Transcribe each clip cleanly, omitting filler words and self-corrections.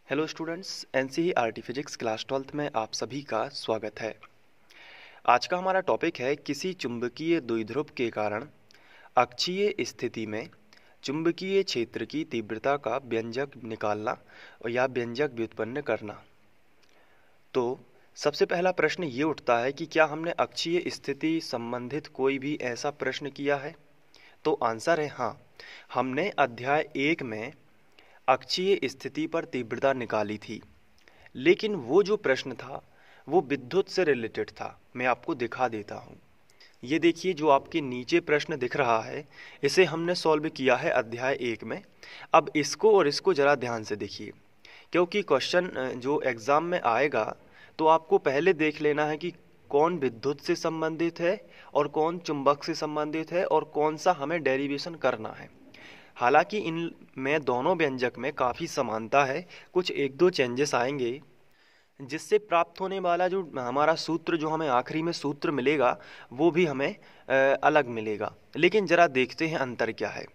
Hello students, NCERT physics class 12th में आप सभी का स्वागत है। आज का हमारा टॉपिक है किसी चुंबकीय द्विध्रुव के कारण अक्षीय स्थिति में चुंबकीय क्षेत्र की तीव्रता का व्यंजक निकालना या व्यंजक व्युत्पन्न करना। तो सबसे पहला प्रश्न ये उठता है कि क्या हमने अक्षीय स्थिति संबंधित कोई भी ऐसा प्रश्न किया है? तो आंसर है हाँ। हमने अध्याय 1 में अक्षीय स्थिति पर तीव्रता निकाली थी, लेकिन वो जो प्रश्न था वो विद्युत से रिलेटेड था। मैं आपको दिखा देता हूँ। ये देखिए, जो आपके नीचे प्रश्न दिख रहा है इसे हमने सॉल्व किया है अध्याय 1 में। अब इसको और इसको ज़रा ध्यान से देखिए, क्योंकि क्वेश्चन जो एग्ज़ाम में आएगा तो आपको पहले देख लेना है कि कौन विद्युत से संबंधित है और कौन चुंबक से संबंधित है और कौन सा हमें डेरिवेशन करना है। हालांकि इन में दोनों व्यंजक में काफ़ी समानता है, कुछ एक दो चेंजेस आएंगे जिससे प्राप्त होने वाला जो हमारा सूत्र, जो हमें आखिरी में सूत्र मिलेगा वो भी हमें अलग मिलेगा। लेकिन ज़रा देखते हैं अंतर क्या है।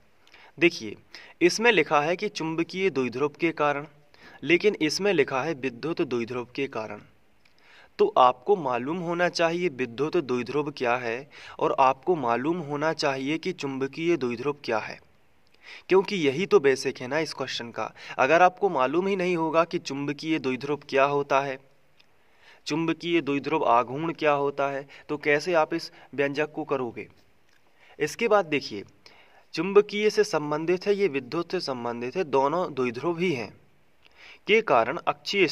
देखिए, इसमें लिखा है कि चुंबकीय द्विध्रुव के कारण, लेकिन इसमें लिखा है विद्युत द्विध्रुव के कारण। तो आपको मालूम होना चाहिए विद्युत द्विध्रुव क्या है और आपको मालूम होना चाहिए कि चुंबकीय द्विध्रुव क्या है, क्योंकि यही तो बेसिक है ना इस क्वेश्चन का। अगर आपको मालूम ही नहीं होगा कि चुंबकीय द्विध्रुव क्या होता है, चुंबकीय द्विध्रुव आघूर्ण क्या होता है, तो कैसे आप इस व्यंजक को करोगे। इसके बाद देखिए, चुंबकीय से संबंधित है, ये विद्युत से संबंधित है, दोनों द्विध्रुव ही हैं के कारण अक्षीय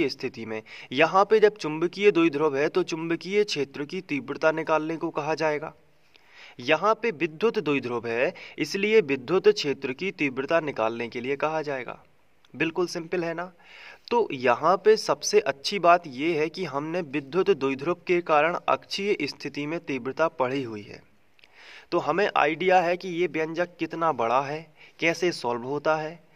स्थिति में यहाँ पे जब चुंबकीय द्विध्रुव है तो चुंबकीय क्षेत्र की तीव्रता निकालने को कहा जाएगा। यहाँ पे विद्युत द्विध्रुव है, इसलिए विद्युत क्षेत्र की तीव्रता निकालने के लिए कहा जाएगा। बिल्कुल सिंपल है ना। तो यहाँ पे सबसे अच्छी बात यह है कि हमने विद्युत द्विध्रुव के कारण अक्षीय स्थिति में तीव्रता पढ़ी हुई है, तो हमें आइडिया है कि ये व्यंजक कितना बड़ा है, कैसे सॉल्व होता है।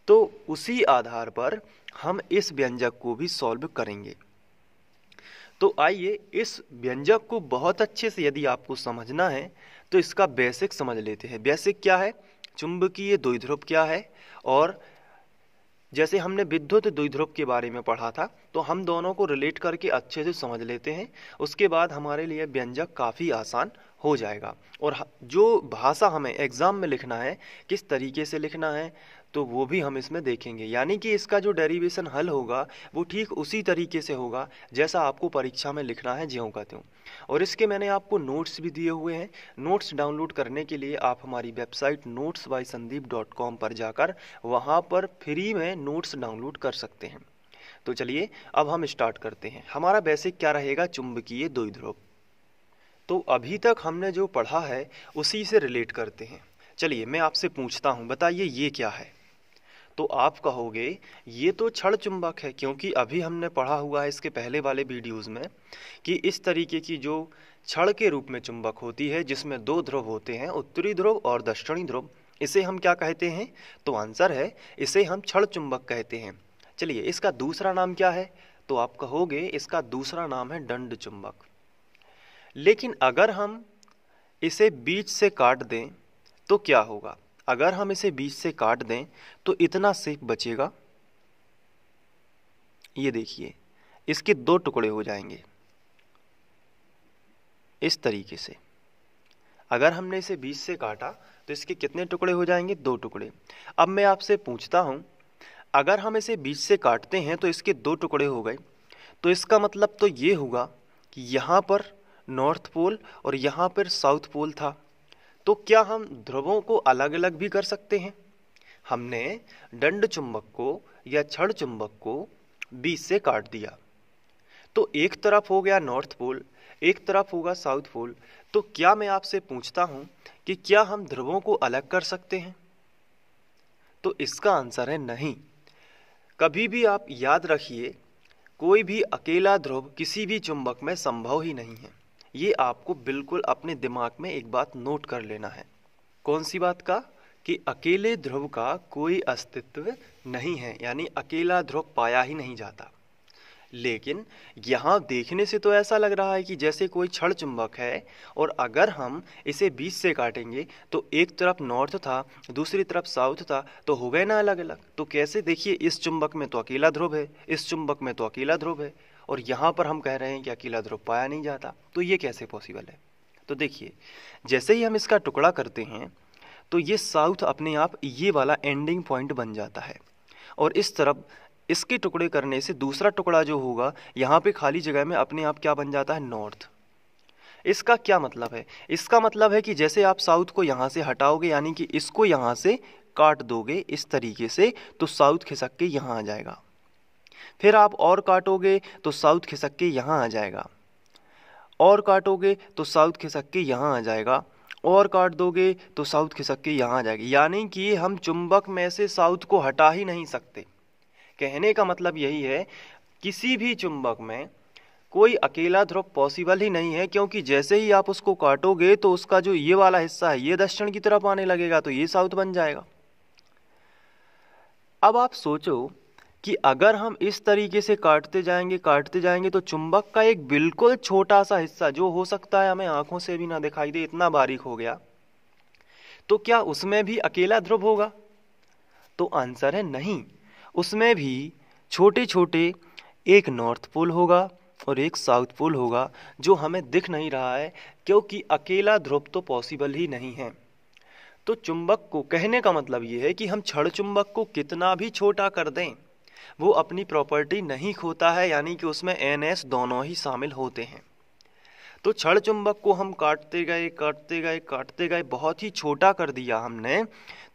तो उसी आधार पर हम इस व्यंजक को भी सॉल्व करेंगे। तो आइए इस व्यंजक को बहुत अच्छे से यदि आपको समझना है तो इसका बेसिक समझ लेते हैं। बेसिक क्या है, चुंबकीय द्विध्रुव क्या है, और जैसे हमने विद्युत द्विध्रुव के बारे में पढ़ा था तो हम दोनों को रिलेट करके अच्छे से समझ लेते हैं। उसके बाद हमारे लिए व्यंजक काफ़ी आसान हो जाएगा। और जो भाषा हमें एग्ज़ाम में लिखना है, किस तरीके से लिखना है, तो वो भी हम इसमें देखेंगे। यानी कि इसका जो डेरिवेशन हल होगा वो ठीक उसी तरीके से होगा जैसा आपको परीक्षा में लिखना है, ज्यों का त्यों। और इसके मैंने आपको नोट्स भी दिए हुए हैं। नोट्स डाउनलोड करने के लिए आप हमारी वेबसाइट notesbysandeep.com पर जाकर वहाँ पर फ्री में नोट्स डाउनलोड कर सकते हैं। तो चलिए अब हम स्टार्ट करते हैं। हमारा बेसिक क्या रहेगा, चुंबकीय द्विध्रुव। तो अभी तक हमने जो पढ़ा है उसी से रिलेट करते हैं। चलिए मैं आपसे पूछता हूँ, बताइए ये क्या है। तो आप कहोगे ये तो क्षण चुंबक है, क्योंकि अभी हमने पढ़ा हुआ है इसके पहले वाले वीडियोस में कि इस तरीके की जो क्षण के रूप में चुंबक होती है जिसमें दो ध्रुव होते हैं, उत्तरी ध्रुव और दक्षिणी ध्रुव, इसे हम क्या कहते हैं। तो आंसर है इसे हम क्षण चुंबक कहते हैं। चलिए इसका दूसरा नाम क्या है, तो आप कहोगे इसका दूसरा नाम है दंड चुंबक। लेकिन अगर हम इसे बीच से काट दें तो क्या होगा, अगर हम इसे बीच से काट दें तो इतना सेक बचेगा। ये देखिए, इसके दो टुकड़े हो जाएंगे इस तरीके से। अगर हमने इसे बीच से काटा तो इसके कितने टुकड़े हो जाएंगे, दो टुकड़े। अब मैं आपसे पूछता हूं, अगर हम इसे बीच से काटते हैं तो इसके दो टुकड़े हो गए, तो इसका मतलब तो ये हुआ कि यहाँ पर नॉर्थ पोल और यहाँ पर साउथ पोल था। तो क्या हम ध्रुवों को अलग अलग भी कर सकते हैं। हमने दंड चुंबक को या क्षण चुंबक को बीच से काट दिया, तो एक तरफ हो गया नॉर्थ पोल, एक तरफ होगा साउथ पोल। तो क्या मैं आपसे पूछता हूं कि क्या हम ध्रुवों को अलग कर सकते हैं। तो इसका आंसर है नहीं। कभी भी आप याद रखिए, कोई भी अकेला ध्रुव किसी भी चुंबक में संभव ही नहीं है। ये आपको बिल्कुल अपने दिमाग में एक बात नोट कर लेना है। कौन सी बात का, कि अकेले ध्रुव का कोई अस्तित्व नहीं है, यानी अकेला ध्रुव पाया ही नहीं जाता। लेकिन यहाँ देखने से तो ऐसा लग रहा है कि जैसे कोई छड़ चुंबक है, और अगर हम इसे बीच से काटेंगे तो एक तरफ नॉर्थ था, दूसरी तरफ साउथ था, तो हो गए ना अलग अलग। तो कैसे, देखिए इस चुंबक में तो अकेला ध्रुव है, इस चुंबक में तो अकेला ध्रुव है, और यहाँ पर हम कह रहे हैं कि अकेला ध्रुव पाया नहीं जाता। तो ये कैसे पॉसिबल है? तो देखिए, जैसे ही हम इसका टुकड़ा करते हैं तो ये साउथ अपने आप ये वाला एंडिंग पॉइंट बन जाता है, और इस तरफ इसके टुकड़े करने से दूसरा टुकड़ा जो होगा यहाँ पे खाली जगह में अपने आप क्या बन जाता है? नॉर्थ। इसका क्या मतलब है? इसका मतलब है कि जैसे आप साउथ को यहाँ से हटाओगे, यानी कि इसको यहाँ से काट दोगे इस तरीके से, तो साउथ खिसक के यहाँ आ जाएगा। फिर आप और काटोगे तो साउथ खिसक के यहाँ आ जाएगा, और काटोगे तो साउथ खिसक के यहाँ आ जाएगा, और काट दोगे तो साउथ खिसक के यहाँ आ जाएगी। यानी कि हम चुंबक में से साउथ को हटा ही नहीं सकते। कहने का मतलब यही है, किसी भी चुंबक में कोई अकेला ध्रुव पॉसिबल ही नहीं है, क्योंकि जैसे ही आप उसको काटोगे तो उसका जो ये वाला हिस्सा है ये दक्षिण की तरफ आने लगेगा, तो ये साउथ बन जाएगा। अब आप सोचो कि अगर हम इस तरीके से काटते जाएंगे तो चुंबक का एक बिल्कुल छोटा सा हिस्सा, जो हो सकता है हमें आंखों से भी ना दिखाई दे, इतना बारीक हो गया, तो क्या उसमें भी अकेला ध्रुव होगा? तो आंसर है नहीं। उसमें भी छोटे छोटे एक नॉर्थ पोल होगा और एक साउथ पोल होगा, जो हमें दिख नहीं रहा है, क्योंकि अकेला ध्रुव तो पॉसिबल ही नहीं है। तो चुंबक को, कहने का मतलब ये है कि हम छड़ चुंबक को कितना भी छोटा कर दें, वो अपनी प्रॉपर्टी नहीं खोता है, यानी कि उसमें NS दोनों ही शामिल होते हैं। तो छड़ चुंबक को हम काटते गए बहुत ही छोटा कर दिया हमने,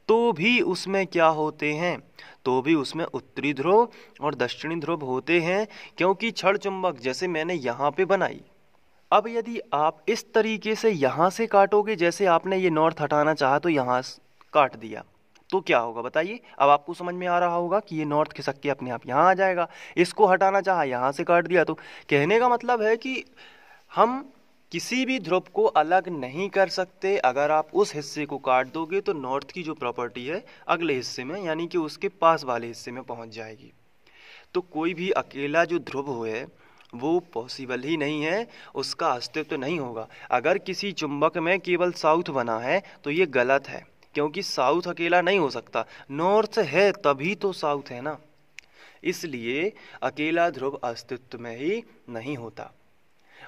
तो भी उसमें क्या होते हैं? तो भी उसमें उत्तरी ध्रुव और दक्षिणी ध्रुव होते हैं, क्योंकि छड़ चुंबक जैसे मैंने यहाँ पे बनाई। अब यदि आप इस तरीके से यहाँ से काटोगे, जैसे आपने ये नॉर्थ हटाना चाहा तो यहाँ काट दिया, तो क्या होगा बताइए? अब आपको समझ में आ रहा होगा कि ये नॉर्थ खिसक के अपने आप यहाँ आ जाएगा। इसको हटाना चाहा, यहाँ से काट दिया। तो कहने का मतलब है कि हम किसी भी ध्रुव को अलग नहीं कर सकते। अगर आप उस हिस्से को काट दोगे तो नॉर्थ की जो प्रॉपर्टी है अगले हिस्से में, यानी कि उसके पास वाले हिस्से में पहुँच जाएगी। तो कोई भी अकेला जो ध्रुव है वो पॉसिबल ही नहीं है, उसका अस्तित्व नहीं होगा। अगर किसी चुंबक में केवल साउथ बना है तो ये गलत है, क्योंकि साउथ अकेला नहीं हो सकता, नॉर्थ है तभी तो साउथ है ना। इसलिए अकेला ध्रुव अस्तित्व में ही नहीं होता।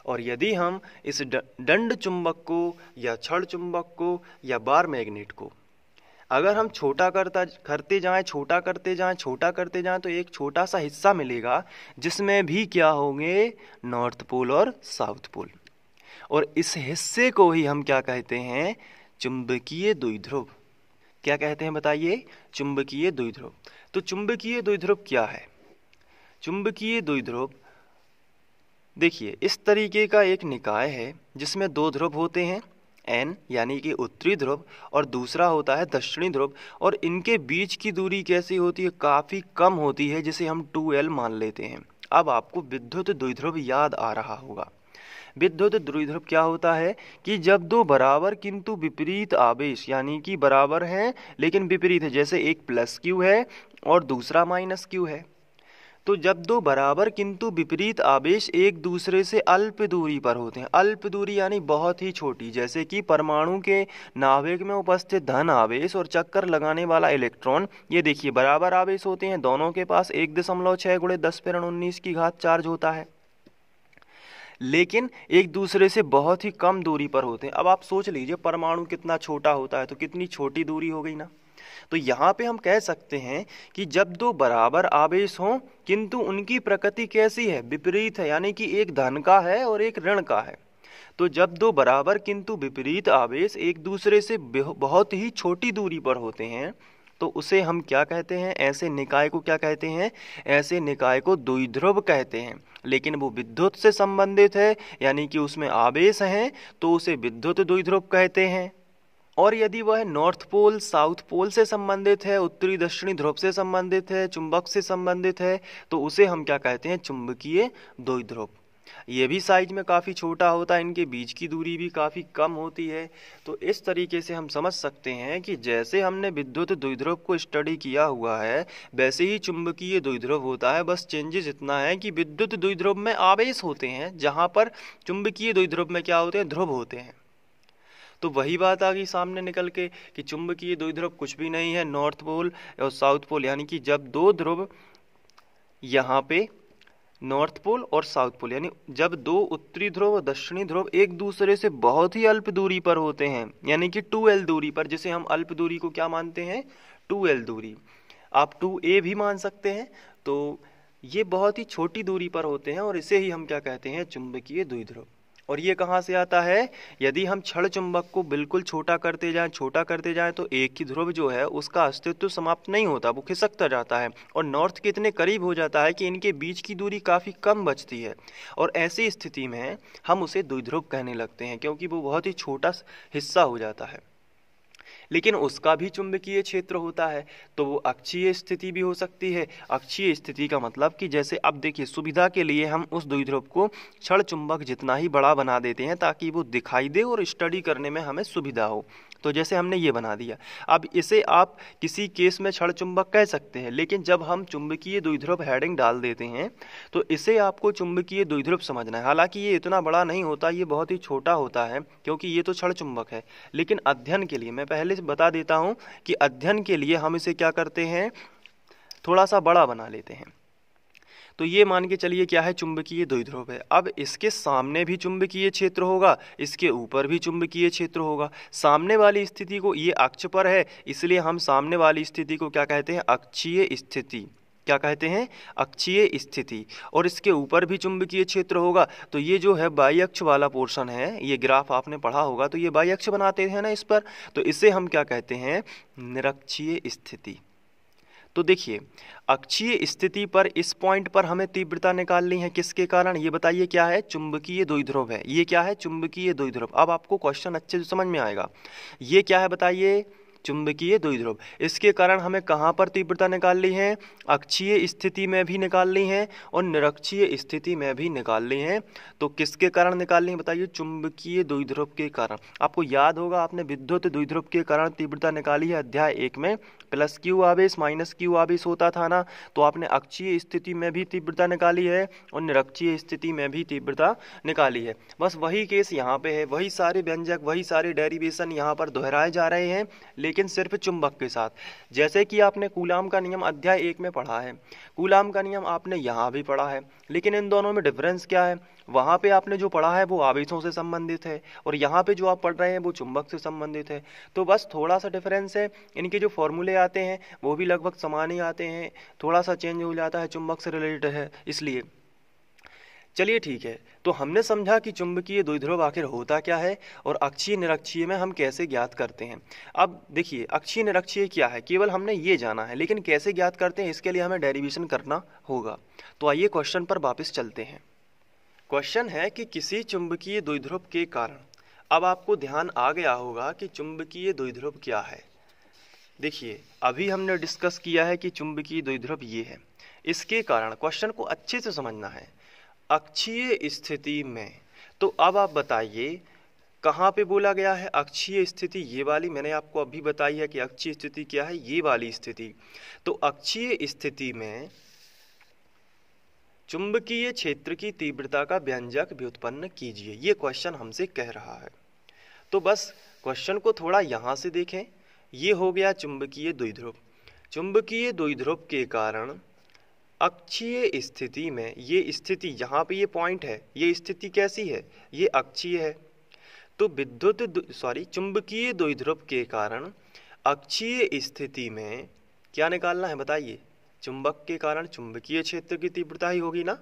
और यदि हम इस दंड चुंबक को या छड़ चुंबक को या बार मैग्नेट को अगर हम छोटा करते जाएं तो एक छोटा सा हिस्सा मिलेगा, जिसमें भी क्या होंगे? नॉर्थ पोल और साउथ पोल। और इस हिस्से को ही हम क्या कहते हैं? चुंबकीय द्विध्रुव। क्या कहते हैं बताइए? चुंबकीय द्विध्रुव। तो चुंबकीय द्विध्रुव क्या है? चुंबकीय द्विध्रुव, देखिए इस तरीके का एक निकाय है जिसमें दो ध्रुव होते हैं, N यानी कि उत्तरी ध्रुव, और दूसरा होता है दक्षिणी ध्रुव। और इनके बीच की दूरी कैसी होती है? काफ़ी कम होती है, जिसे हम 2L मान लेते हैं। अब आपको विद्युत द्विध्रुव याद आ रहा होगा। विद्युत द्विध्रुव क्या होता है कि जब दो बराबर किंतु विपरीत आवेश, यानी कि बराबर हैं लेकिन विपरीत है, जैसे एक प्लस क्यू है और दूसरा माइनस क्यू है, तो जब दो बराबर किंतु विपरीत आवेश एक दूसरे से अल्प दूरी पर होते हैं, अल्प दूरी यानी बहुत ही छोटी, जैसे कि परमाणु के नाभिक में उपस्थित धन आवेश और चक्कर लगाने वाला इलेक्ट्रॉन, ये देखिए बराबर आवेश होते हैं, दोनों के पास 1.6 × 10⁻⁹ की घात चार्ज होता है, लेकिन एक दूसरे से बहुत ही कम दूरी पर होते हैं। अब आप सोच लीजिए परमाणु कितना छोटा होता है, तो कितनी छोटी दूरी हो गई ना। तो यहाँ पे हम कह सकते हैं कि जब दो बराबर आवेश हों किंतु उनकी प्रकृति कैसी है? विपरीत है, यानी कि एक धन का है और एक ऋण का है। तो जब दो बराबर किंतु विपरीत आवेश एक दूसरे से बहुत ही छोटी दूरी पर होते हैं, तो उसे हम क्या कहते हैं? ऐसे निकाय को क्या कहते हैं? ऐसे निकाय को द्विध्रुव कहते हैं। लेकिन वो विद्युत से संबंधित है, यानी कि उसमें आवेश हैं, तो उसे विद्युत द्विध्रुव कहते हैं। और यदि वह नॉर्थ पोल साउथ पोल से संबंधित है, उत्तरी दक्षिणी ध्रुव से संबंधित है, चुंबक से संबंधित है, तो उसे हम क्या कहते हैं? चुंबकीय द्विध्रुव। ये भी साइज में काफ़ी छोटा होता है, इनके बीच की दूरी भी काफ़ी कम होती है। तो इस तरीके से हम समझ सकते हैं कि जैसे हमने विद्युत द्विध्रुव को स्टडी किया हुआ है वैसे ही चुंबकीय द्विध्रुव होता है। बस चेंजेस इतना है कि विद्युत द्विध्रुव में आवेश होते हैं, जहाँ पर चुंबकीय द्विध्रुव में क्या होते हैं, ध्रुव होते हैं। तो वही बात आ गई सामने निकल के कि चुंबकीय द्विध्रुव कुछ भी नहीं है, नॉर्थ पोल और साउथ पोल, यानी कि जब दो ध्रुव यहाँ पे नॉर्थ पोल और साउथ पोल, यानी जब दो उत्तरी ध्रुव और दक्षिणी ध्रुव एक दूसरे से बहुत ही अल्प दूरी पर होते हैं, यानी कि 2L दूरी पर, जिसे हम अल्प दूरी को क्या मानते हैं, 2L दूरी, आप 2A भी मान सकते हैं। तो ये बहुत ही छोटी दूरी पर होते हैं और इसे ही हम क्या कहते हैं, चुंबकीय द्विध्रुव। और ये कहाँ से आता है, यदि हम क्षण चुंबक को बिल्कुल छोटा करते जाएं तो एक ही ध्रुव जो है उसका अस्तित्व समाप्त नहीं होता, वो खिसकता जाता है और नॉर्थ के इतने करीब हो जाता है कि इनके बीच की दूरी काफ़ी कम बचती है। और ऐसी स्थिति में हम उसे द्विध्रुव कहने लगते हैं, क्योंकि वो बहुत ही छोटा हिस्सा हो जाता है। लेकिन उसका भी चुंबकीय क्षेत्र होता है, तो वो अक्षीय स्थिति भी हो सकती है। अक्षीय स्थिति का मतलब कि जैसे अब देखिए, सुविधा के लिए हम उस द्विध्रुव को क्षण चुंबक जितना ही बड़ा बना देते हैं ताकि वो दिखाई दे और स्टडी करने में हमें सुविधा हो। तो जैसे हमने ये बना दिया, अब इसे आप किसी केस में क्षण चुंबक कह सकते हैं, लेकिन जब हम चुंबकीय द्विध्रुव हेडिंग डाल देते हैं तो इसे आपको चुंबकीय द्विध्रुव समझना है। हालांकि ये इतना बड़ा नहीं होता, ये बहुत ही छोटा होता है, क्योंकि ये तो क्षण चुंबक है। लेकिन अध्ययन के लिए मैं पहले से बता देता हूँ कि अध्ययन के लिए हम इसे क्या करते हैं, थोड़ा सा बड़ा बना लेते हैं। तो ये मान के चलिए क्या है, चुंबकीय द्विध्रुव है। अब इसके सामने भी चुंबकीय क्षेत्र होगा, इसके ऊपर भी चुंबकीय क्षेत्र होगा। सामने वाली स्थिति को, ये अक्ष पर है इसलिए हम सामने वाली स्थिति को क्या कहते हैं, अक्षीय स्थिति। क्या कहते हैं, अक्षीय स्थिति। और इसके ऊपर भी चुंबकीय क्षेत्र होगा। तो ये जो है बाई अक्ष वाला पोर्शन है, ये ग्राफ आपने पढ़ा होगा, तो ये बाई अक्ष बनाते हैं ना इस पर, तो इसे हम क्या कहते हैं, निरक्षीय स्थिति। तो देखिए, अक्षीय स्थिति पर इस पॉइंट पर हमें तीव्रता निकालनी है, किसके कारण, ये बताइए क्या है, चुंबकीय द्विध्रुव है। ये क्या है, चुंबकीय द्विध्रुव। अब आपको क्वेश्चन अच्छे से समझ में आएगा। ये क्या है बताइए, चुंबकीय द्विध्रुव। इसके कारण हमें कहाँ पर तीव्रता निकालनी है, अक्षीय स्थिति में भी निकालनी है और निरक्षीय स्थिति में भी निकालनी है। तो किसके कारण निकालनी है बताइए, चुंबकीय द्विध्रुव के कारण। आपको याद होगा आपने विद्युत द्विध्रुव के कारण तीव्रता निकाली है अध्याय 1 में, प्लस क्यू आवेश माइनस क्यू आवेश होता था ना। तो आपने अक्षीय स्थिति में भी तीव्रता निकाली है और निरक्षीय स्थिति में भी तीव्रता निकाली है। बस वही केस यहाँ पे है, वही सारे व्यंजक, वही सारे डेरिवेशन यहाँ पर दोहराए जा रहे हैं, लेकिन सिर्फ चुंबक के साथ। जैसे कि आपने कूलाम का नियम अध्याय 1 में पढ़ा है, कूलाम का नियम आपने यहाँ भी पढ़ा है, लेकिन इन दोनों में डिफरेंस क्या है, वहाँ पे आपने जो पढ़ा है वो आवेशों से संबंधित है और यहाँ पे जो आप पढ़ रहे हैं वो चुंबक से संबंधित है। तो बस थोड़ा सा डिफरेंस है, इनके जो फॉर्मूले आते हैं वो भी लगभग समान ही आते हैं, थोड़ा सा चेंज हो जाता है, चुंबक से रिलेटेड है इसलिए। चलिए ठीक है, तो हमने समझा कि चुंबकीय द्विध्रुव आखिर होता क्या है और अक्षीय निरक्षीय में हम कैसे ज्ञात करते हैं। अब देखिए, अक्षीय निरक्षीय क्या है केवल हमने ये जाना है, लेकिन कैसे ज्ञात करते हैं इसके लिए हमें डेरिवेशन करना होगा। तो आइए क्वेश्चन पर वापस चलते हैं। क्वेश्चन है कि किसी चुंबकीय द्विध्रुव के कारण, अब आपको ध्यान आ गया होगा कि चुंबकीय द्विध्रुव क्या है। देखिए, अभी हमने डिस्कस किया है कि चुंबकीय द्विध्रुव ये है, इसके कारण क्वेश्चन को अच्छे से समझना है, अक्षीय स्थिति में। तो अब आप बताइए कहाँ पे बोला गया है अक्षीय स्थिति, ये वाली मैंने आपको अभी बताई है कि अक्षीय स्थिति क्या है, ये वाली स्थिति। तो अक्षीय स्थिति में चुंबकीय क्षेत्र की तीव्रता का व्यंजक व्युत्पन्न कीजिए, ये क्वेश्चन हमसे कह रहा है। तो बस क्वेश्चन को थोड़ा यहाँ से देखें, ये हो गया चुंबकीय द्विध्रुव। चुंबकीय द्विध्रुव के कारण अक्षीय स्थिति में, ये स्थिति यहाँ पे ये पॉइंट है, ये स्थिति कैसी है, ये अक्षीय है। तो चुंबकीय द्विध्रुव के कारण अक्षीय स्थिति में क्या निकालना है बताइए, चुंबक के कारण चुंबकीय क्षेत्र की तीव्रता ही होगी ना।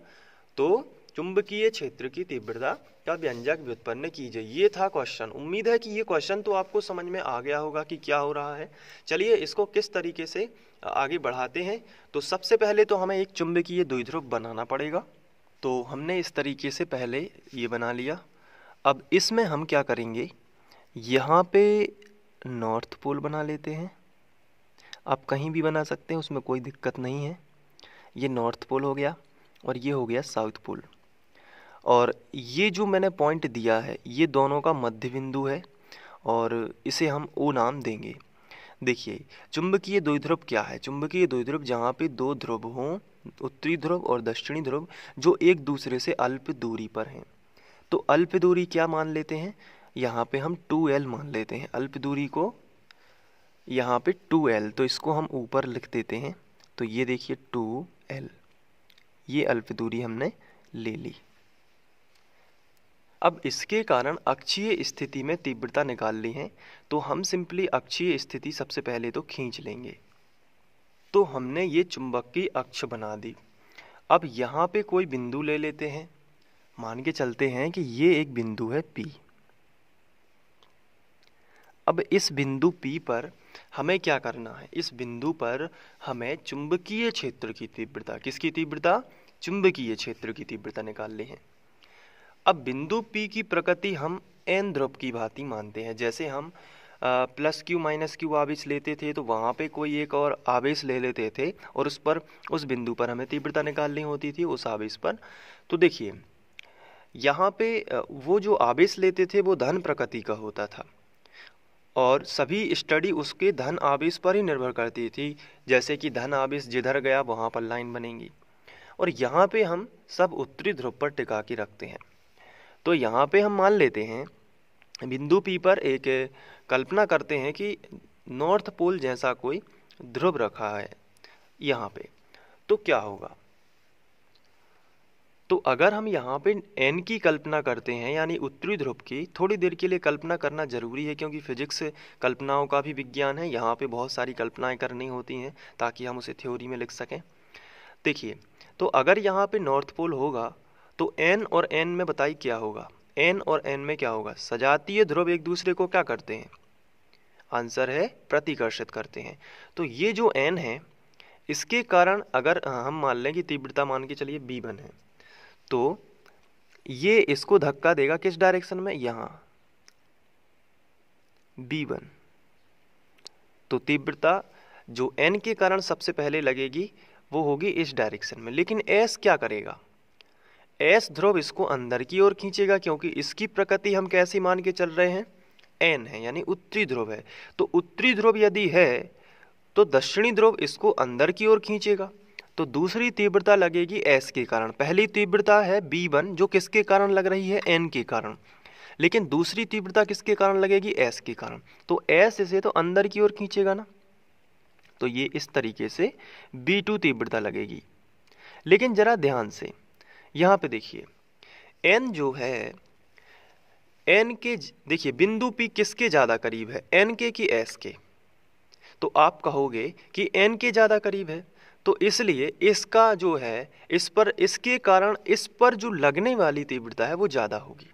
तो चुंबकीय क्षेत्र की तीव्रता का व्यंजक व्युत्पन्न कीजिए, ये था क्वेश्चन। उम्मीद है कि ये क्वेश्चन तो आपको समझ में आ गया होगा कि क्या हो रहा है। चलिए इसको किस तरीके से आगे बढ़ाते हैं। तो सबसे पहले तो हमें एक चुंबकीय द्विध्रुव बनाना पड़ेगा। तो हमने इस तरीके से पहले ये बना लिया। अब इसमें हम क्या करेंगे, यहाँ पे नॉर्थ पोल बना लेते हैं। आप कहीं भी बना सकते हैं, उसमें कोई दिक्कत नहीं है। ये नॉर्थ पोल हो गया और ये हो गया साउथ पोल। और ये जो मैंने पॉइंट दिया है ये दोनों का मध्य बिंदु है और इसे हम O नाम देंगे। देखिए चुंबकीय द्विध्रुव क्या है? चुंबकीय द्विध्रुव जहाँ पे दो ध्रुव हों, उत्तरी ध्रुव और दक्षिणी ध्रुव, जो एक दूसरे से अल्प दूरी पर हैं। तो अल्प दूरी क्या मान लेते हैं? यहाँ पे हम 2L मान लेते हैं अल्प दूरी को, यहाँ पे 2L, तो इसको हम ऊपर लिख देते हैं। तो ये देखिए 2L, ये अल्प दूरी हमने ले ली। अब इसके कारण अक्षीय स्थिति में तीव्रता निकालनी है, तो हम सिंपली अक्षीय स्थिति सबसे पहले तो खींच लेंगे। तो हमने ये चुंबक की अक्ष बना दी। अब यहाँ पे कोई बिंदु ले लेते हैं, मान के चलते हैं कि ये एक बिंदु है P। अब इस बिंदु P पर हमें क्या करना है? इस बिंदु पर हमें चुंबकीय क्षेत्र की तीव्रता, किसकी तीव्रता? चुंबकीय क्षेत्र की तीव्रता निकालनी है। अब बिंदु P की प्रकृति हम N ध्रुव की भांति मानते हैं। जैसे हम प्लस Q माइनस Q आवेश लेते थे तो वहाँ पे कोई एक और आवेश ले लेते थे और उस बिंदु पर हमें तीव्रता निकालनी होती थी उस आवेश पर। तो देखिए यहाँ पे वो जो आवेश लेते थे वो धन प्रकृति का होता था और सभी स्टडी उसके धन आवेश पर ही निर्भर करती थी। जैसे कि धन आवेश जिधर गया वहाँ पर लाइन बनेंगी। और यहाँ पे हम सब उत्तरी ध्रुव पर टिका के रखते हैं। तो यहाँ पे हम मान लेते हैं बिंदु P पर एक कल्पना करते हैं कि नॉर्थ पोल जैसा कोई ध्रुव रखा है यहाँ पे। तो क्या होगा? तो अगर हम यहाँ पे N की कल्पना करते हैं यानी उत्तरी ध्रुव की, थोड़ी देर के लिए कल्पना करना जरूरी है क्योंकि फिजिक्स कल्पनाओं का भी विज्ञान है। यहाँ पे बहुत सारी कल्पनाएं करनी होती हैं ताकि हम उसे थ्योरी में लिख सकें। देखिए तो अगर यहाँ पे नॉर्थ पोल होगा तो N और N में बताइए क्या होगा? N और N में क्या होगा? सजातीय ध्रुव एक दूसरे को क्या करते हैं? आंसर है प्रतिकर्षित करते हैं। तो ये जो N है इसके कारण अगर हम मान लें कि तीव्रता मान के चलिए B1 है, तो ये इसको धक्का देगा किस डायरेक्शन में? यहाँ B1। तो तीव्रता जो N के कारण सबसे पहले लगेगी वो होगी इस डायरेक्शन में। लेकिन S क्या करेगा? S ध्रुव इसको अंदर की ओर खींचेगा क्योंकि इसकी प्रकृति हम कैसी मान के चल रहे हैं? N है यानी उत्तरी ध्रुव है। तो उत्तरी ध्रुव यदि है तो दक्षिणी ध्रुव इसको अंदर की ओर खींचेगा। तो दूसरी तीव्रता लगेगी S के कारण। पहली तीव्रता है B1 जो किसके कारण लग रही है? N के कारण। लेकिन दूसरी तीव्रता किसके कारण लगेगी? S के कारण। तो S इसे तो अंदर की ओर खींचेगा ना, तो ये इस तरीके से B2 तीव्रता लगेगी। लेकिन जरा ध्यान से यहाँ पे देखिए N जो है, N के देखिए बिंदु P किसके ज़्यादा करीब है? N के कि S के? तो आप कहोगे कि N के ज़्यादा करीब है, तो इसलिए इसका जो है इस पर, इसके कारण इस पर जो लगने वाली तीव्रता है वो ज़्यादा होगी,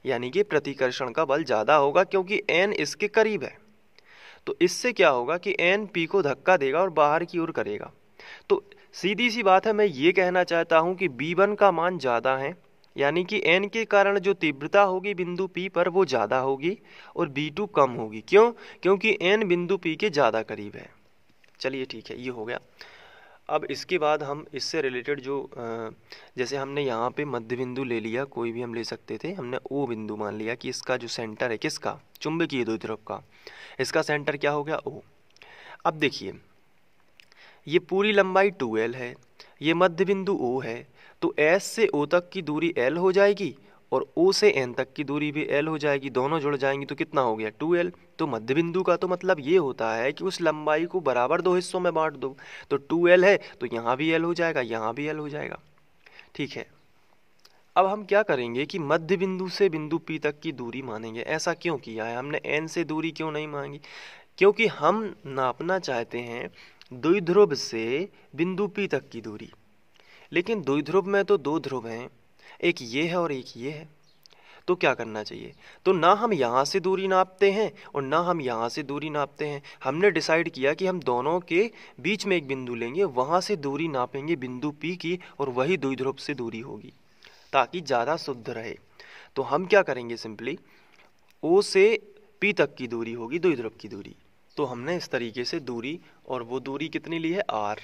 यानी कि प्रतिकर्षण का बल ज़्यादा होगा क्योंकि N इसके करीब है। तो इससे क्या होगा कि N P को धक्का देगा और बाहर की ओर करेगा। तो सीधी सी बात है, मैं ये कहना चाहता हूँ कि B1 का मान ज़्यादा है, यानी कि N के कारण जो तीव्रता होगी बिंदु P पर वो ज़्यादा होगी और B2 कम होगी। क्यों? क्योंकि N बिंदु P के ज़्यादा करीब है। चलिए ठीक है, ये हो गया। अब इसके बाद हम इससे रिलेटेड जो जैसे हमने यहाँ पे मध्य बिंदु ले लिया, कोई भी हम ले सकते थे, हमने O बिंदु मान लिया कि इसका जो सेंटर है किसका? चुंबकीय द्विध्रुव का, इसका सेंटर क्या हो गया? O। अब देखिए ये पूरी लंबाई 2L है, ये मध्य बिंदु O है, तो S से O तक की दूरी L हो जाएगी और O से N तक की दूरी भी L हो जाएगी। दोनों जुड़ जाएंगी तो कितना हो गया? 2L। तो मध्य बिंदु का तो मतलब ये होता है कि उस लंबाई को बराबर दो हिस्सों में बांट दो। तो 2L है तो यहाँ भी L हो जाएगा, यहाँ भी L हो जाएगा। ठीक है, अब हम क्या करेंगे कि मध्य बिंदु से बिंदु P तक की दूरी मानेंगे। ऐसा क्यों किया है हमने? N से दूरी क्यों नहीं मांगी? क्योंकि हम नापना चाहते हैं द्विध्रुव से बिंदु P तक की दूरी। लेकिन द्विध्रुव में तो दो ध्रुव हैं, एक ये है और एक ये है। तो क्या करना चाहिए? तो ना हम यहाँ से दूरी नापते हैं और ना हम यहाँ से दूरी नापते हैं। हमने डिसाइड किया कि हम दोनों के बीच में एक बिंदु लेंगे, वहाँ से दूरी नापेंगे बिंदु P की और वही द्विध्रुव से दूरी होगी ताकि ज़्यादा शुद्ध रहे। तो हम क्या करेंगे? सिंपली O से P तक की दूरी होगी द्विध्रुव की दूरी। तो हमने इस तरीके से दूरी, और वो दूरी कितनी ली है, r।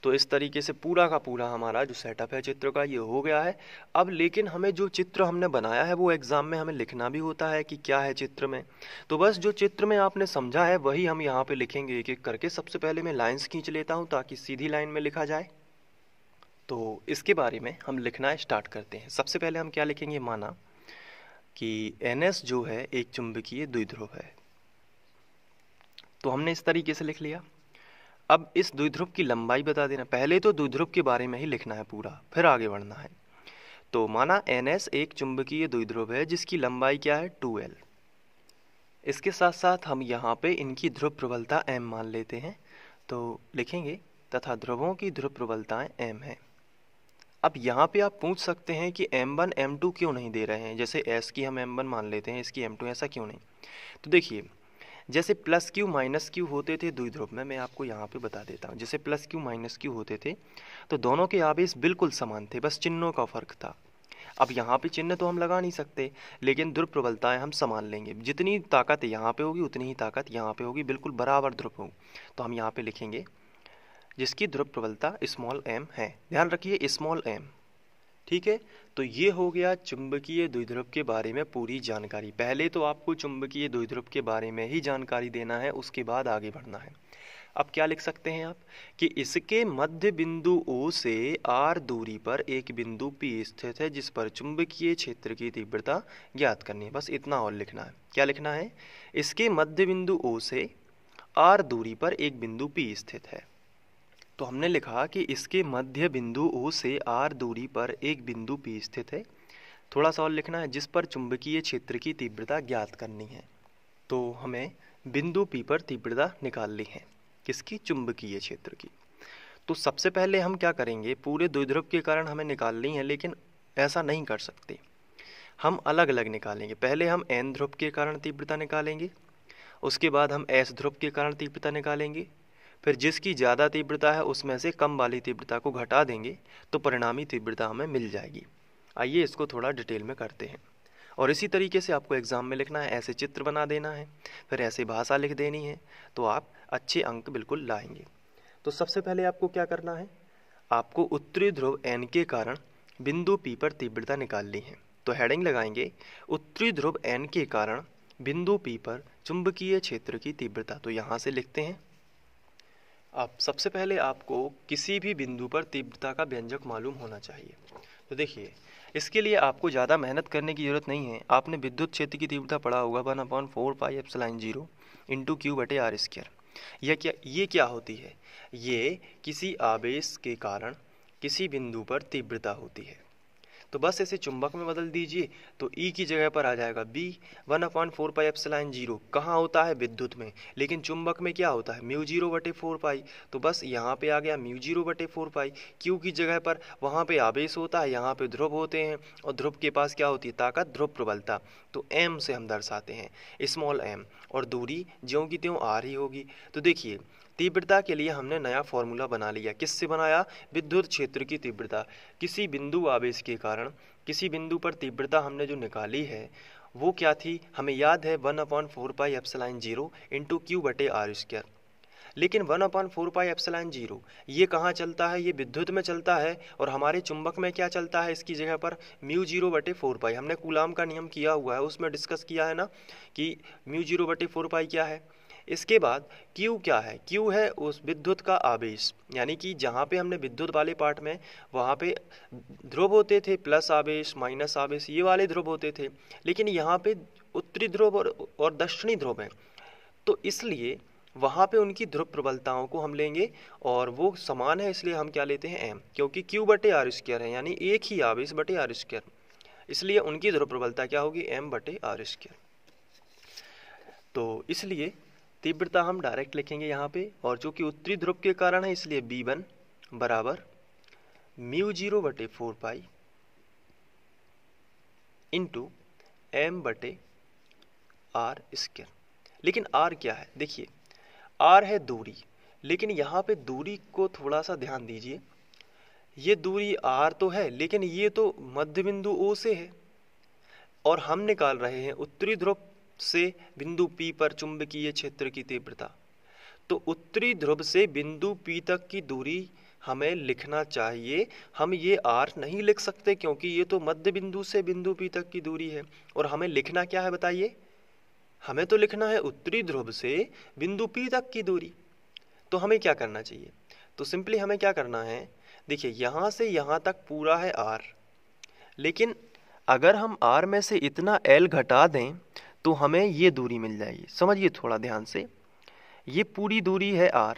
तो इस तरीके से पूरा का पूरा हमारा जो सेटअप है चित्र का ये हो गया है। अब लेकिन हमें जो चित्र हमने बनाया है वो एग्जाम में हमें लिखना भी होता है कि क्या है चित्र में। तो बस जो चित्र में आपने समझा है वही हम यहाँ पे लिखेंगे एक एक करके। सबसे पहले मैं लाइंस खींच लेता हूँ ताकि सीधी लाइन में लिखा जाए। तो इसके बारे में हम लिखना स्टार्ट करते हैं। सबसे पहले हम क्या लिखेंगे, माना कि NS जो है एक चुंबकीय द्विध्रुव है। तो हमने इस तरीके से लिख लिया। अब इस द्विध्रुव की लंबाई बता देना। पहले तो द्विध्रुव के बारे में ही लिखना है पूरा, फिर आगे बढ़ना है। तो माना NS एक चुंबकीय द्विध्रुव है जिसकी लंबाई क्या है, 2L। इसके साथ साथ हम यहाँ पे इनकी ध्रुव प्रबलता M मान लेते हैं। तो लिखेंगे तथा ध्रुवों की ध्रुव प्रबलताएं M है। अब यहाँ पे आप पूछ सकते हैं कि M1 M2 क्यों नहीं दे रहे हैं, जैसे S की हम M1 मान लेते हैं, इसकी M2, ऐसा क्यों नहीं। तो देखिए, जैसे प्लस क्यू माइनस क्यू होते थे द्विध्रुव में, मैं आपको यहाँ पे बता देता हूँ। जैसे प्लस क्यू माइनस क्यू होते थे तो दोनों के आवेश बिल्कुल समान थे, बस चिन्हों का फर्क था। अब यहाँ पे चिन्ह तो हम लगा नहीं सकते, लेकिन ध्रुव प्रबलताएं हम समान लेंगे। जितनी ताकत यहाँ पे होगी उतनी ही ताकत यहाँ पे होगी, बिल्कुल बराबर ध्रुव हो। तो हम यहाँ पे लिखेंगे जिसकी ध्रुव प्रबलता स्मॉल m है। ध्यान रखिए स्मॉल m, ठीक है। तो ये हो गया चुंबकीय द्विध्रुव के बारे में पूरी जानकारी। पहले तो आपको चुंबकीय द्विध्रुव के बारे में ही जानकारी देना है, उसके बाद आगे बढ़ना है। अब क्या लिख सकते हैं आप कि इसके मध्य बिंदु O से r दूरी पर एक बिंदु P स्थित है जिस पर चुंबकीय क्षेत्र की तीव्रता ज्ञात करनी है। बस इतना और लिखना है। क्या लिखना है, इसके मध्य बिंदु O से r दूरी पर एक बिंदु P स्थित है। तो हमने लिखा कि इसके मध्य बिंदु O से r दूरी पर एक बिंदु P स्थित है। थोड़ा सा और लिखना है, जिस पर चुंबकीय क्षेत्र की तीव्रता ज्ञात करनी है। तो हमें बिंदु P पर तीव्रता निकालनी है, किसकी, चुंबकीय क्षेत्र की। तो सबसे पहले हम क्या करेंगे, पूरे द्विध्रुव के कारण हमें निकालनी है, लेकिन ऐसा नहीं कर सकते, हम अलग अलग निकालेंगे। पहले हम N ध्रुव के कारण तीव्रता निकालेंगे, उसके बाद हम S ध्रुव के कारण तीव्रता निकालेंगे, फिर जिसकी ज़्यादा तीव्रता है उसमें से कम वाली तीव्रता को घटा देंगे तो परिणामी तीव्रता हमें मिल जाएगी। आइए इसको थोड़ा डिटेल में करते हैं। और इसी तरीके से आपको एग्ज़ाम में लिखना है, ऐसे चित्र बना देना है, फिर ऐसे भाषा लिख देनी है, तो आप अच्छे अंक बिल्कुल लाएंगे। तो सबसे पहले आपको क्या करना है, आपको उत्तरी ध्रुव N के कारण बिंदु P पर तीव्रता निकालनी है। तो हेडिंग लगाएंगे उत्तरी ध्रुव N के कारण बिंदु P पर चुंबकीय क्षेत्र की तीव्रता। तो यहाँ से लिखते हैं। अब सबसे पहले आपको किसी भी बिंदु पर तीव्रता का व्यंजक मालूम होना चाहिए। तो देखिए, इसके लिए आपको ज़्यादा मेहनत करने की ज़रूरत नहीं है। आपने विद्युत क्षेत्र की तीव्रता पढ़ा होगा 1/4πε0 इंटू Q/r²। ये क्या होती है, ये किसी आवेश के कारण किसी बिंदु पर तीव्रता होती है। तो बस इसे चुंबक में बदल दीजिए, तो E की जगह पर आ जाएगा B 1/4πε0। कहाँ होता है, विद्युत में, लेकिन चुंबक में क्या होता है, μ0/4π। तो बस यहाँ पे आ गया μ0/4π। Q की जगह पर वहाँ पे आवेश होता है, यहाँ पे ध्रुव होते हैं, और ध्रुव के पास क्या होती है, ताकत, ध्रुव प्रबलता। तो M से हम दर्शाते हैं, स्मॉल m, और दूरी ज्यों की त्यों r ही होगी। तो देखिए, तीव्रता के लिए हमने नया फॉर्मूला बना लिया। किससे बनाया, विद्युत क्षेत्र की तीव्रता। किसी बिंदु आवेश के कारण किसी बिंदु पर तीव्रता हमने जो निकाली है वो क्या थी, हमें याद है 1/4πε0 इंटू Q/r²। लेकिन 1/4πε0 ये कहाँ चलता है, ये विद्युत में चलता है, और हमारे चुंबक में क्या चलता है, इसकी जगह पर μ0/4π। हमने कूलाम का नियम किया हुआ है, उसमें डिस्कस किया है ना कि μ0/4π क्या है। इसके बाद Q क्या है, Q है उस विद्युत का आवेश, यानी कि जहाँ पे हमने विद्युत वाले पार्ट में वहाँ पे ध्रुव होते थे, प्लस आवेश माइनस आवेश, ये वाले ध्रुव होते थे। लेकिन यहाँ पे उत्तरी ध्रुव और दक्षिणी ध्रुव है, तो इसलिए वहाँ पे उनकी ध्रुव प्रबलताओं को हम लेंगे, और वो समान है, इसलिए हम क्या लेते हैं, M, क्योंकि Q/r² है, यानी एक ही आवेश बटे r², इसलिए उनकी ध्रुव प्रबलता क्या होगी, M/r²। तो इसलिए तीव्रता हम डायरेक्ट लिखेंगे यहाँ पे, और जो कि उत्तरी ध्रुव के कारण है इसलिए B1 बराबर μ0/4π इंटू M/r²। लेकिन R क्या है, देखिए R है दूरी, लेकिन यहाँ पे दूरी को थोड़ा सा ध्यान दीजिए। ये दूरी R तो है, लेकिन ये तो मध्य बिंदु O से है, और हम निकाल रहे हैं उत्तरी ध्रुव से बिंदु P पर चुंबकीय क्षेत्र की तीव्रता। तो उत्तरी ध्रुव से बिंदु P तक की दूरी हमें लिखना चाहिए। हम ये r नहीं लिख सकते क्योंकि ये तो मध्य बिंदु से बिंदु P तक की दूरी है। और हमें लिखना क्या है बताइए? हमें तो लिखना है उत्तरी ध्रुव से बिंदु P तक की दूरी। तो हमें क्या करना चाहिए? तो सिंपली हमें क्या करना है, देखिए यहाँ से यहाँ तक पूरा है r, लेकिन अगर हम r में से इतना l घटा दें तो हमें ये दूरी मिल जाएगी। समझिए थोड़ा ध्यान से, ये पूरी दूरी है r,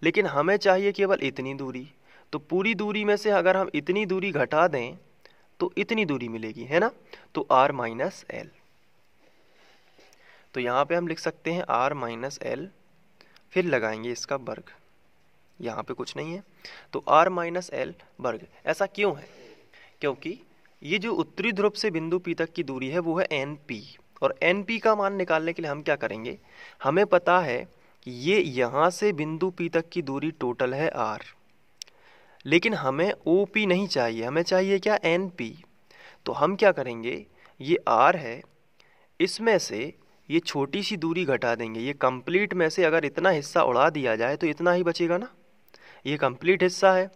लेकिन हमें चाहिए केवल इतनी दूरी। तो पूरी दूरी में से अगर हम इतनी दूरी घटा दें तो इतनी दूरी मिलेगी, है ना। तो r माइनस एल, तो यहाँ पे हम लिख सकते हैं r माइनस एल, फिर लगाएंगे इसका वर्ग, यहाँ पे कुछ नहीं है तो r माइनस एल वर्ग। ऐसा क्यों है? क्योंकि ये जो उत्तरी ध्रुव से बिंदु P तक की दूरी है वो है NP, और NP का मान निकालने के लिए हम क्या करेंगे, हमें पता है कि ये यहाँ से बिंदु P तक की दूरी टोटल है r, लेकिन हमें OP नहीं चाहिए, हमें चाहिए क्या, NP। तो हम क्या करेंगे, ये r है, इसमें से ये छोटी सी दूरी घटा देंगे। ये कंप्लीट में से अगर इतना हिस्सा उड़ा दिया जाए तो इतना ही बचेगा ना, ये कंप्लीट हिस्सा है।